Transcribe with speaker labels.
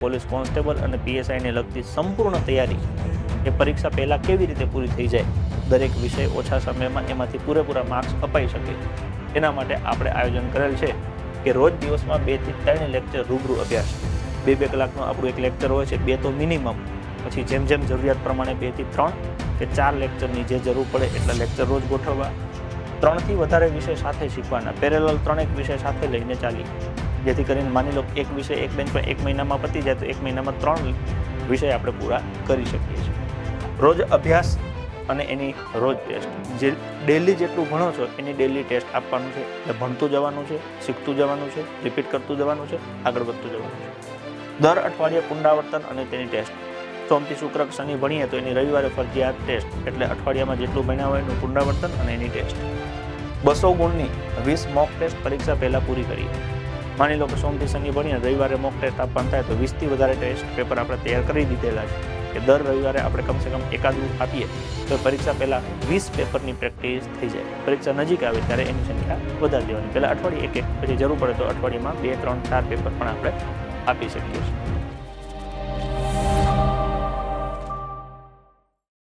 Speaker 1: Police constable અને પીએસઆઈને લગતી સંપૂર્ણ તૈયારી એ પરીક્ષા પહેલાં કેવી રીતે પૂરી થઈ જાય, દરેક વિષય ઓછા સમયમાં એમાંથી પૂરેપૂરા માર્ક્સ અપાઈ શકે, એના માટે આપણે આયોજન કરેલ છે કે રોજ દિવસમાં 2 થી 3 લેક્ચર રૂબરૂ અભ્યાસ. 2 કલાકનું આપણું એક લેક્ચર હોય છે, 2 તો મિનિમમ. પછી જેમ જેમ જરૂરિયાત પ્રમાણે 2 થી 3 કે 4 લેક્ચરની જે જરૂર પડે એટલા લેક્ચર રોજ ગોઠવવા. 3 થી વધારે વિષય સાથે શીખવાના, પેરેલલ 3 વિષય સાથે લઈને ચાલી, જેથી કરીને માની લો એક વિષય એક બેન્ચ પર 1 મહિનામાં પતી જાય તો 1 મહિનામાં 3 વિષય આપણે પૂરા કરી શકીએ છીએ. રોજ અભ્યાસ અને એની રોજ ટેસ્ટ. જે ડેલી જેટલું ભણો છો એની ડેલી ટેસ્ટ આપવાનું છે. એટલે ભણતું જવાનું છે, શીખતું જવાનું છે, રિપીટ કરતું જવાનું છે, આગળ વધતું જવાનું છે. દર અઠવાડિયે પુનરાવર્તન અને તેની ટેસ્ટ. સોમથી શુક્ર શનિ ભણીએ તો એની રવિવારે ફરજિયાત ટેસ્ટ, એટલે અઠવાડિયામાં જેટલું ભણ્યા હોય એનું પુનરાવર્તન અને એની ટેસ્ટ. 200 ગુણની 20 મોક ટેસ્ટ પરીક્ષા પહેલાં પૂરી કરીએ. માની લો કે સોમથી શનિ ભણીએ, રવિવારે મોક ટેસ્ટ આપવાનું થાય તો 20થી વધારે ટેસ્ટ પેપર આપણે તૈયાર કરી દીધેલા છે કે દર રવિવારે આપણે કમસે કમ એકાદું આપીએ તો પરીક્ષા પહેલાં 20 પેપરની પ્રેક્ટિસ થઈ જાય. પરીક્ષા નજીક આવે ત્યારે એની સંખ્યા વધારી દેવાની. પહેલાં અઠવાડિયે 1, પછી જરૂર પડે તો અઠવાડિયામાં 2, 3, 4 પેપર પણ આપણે આપી શકીએ છીએ.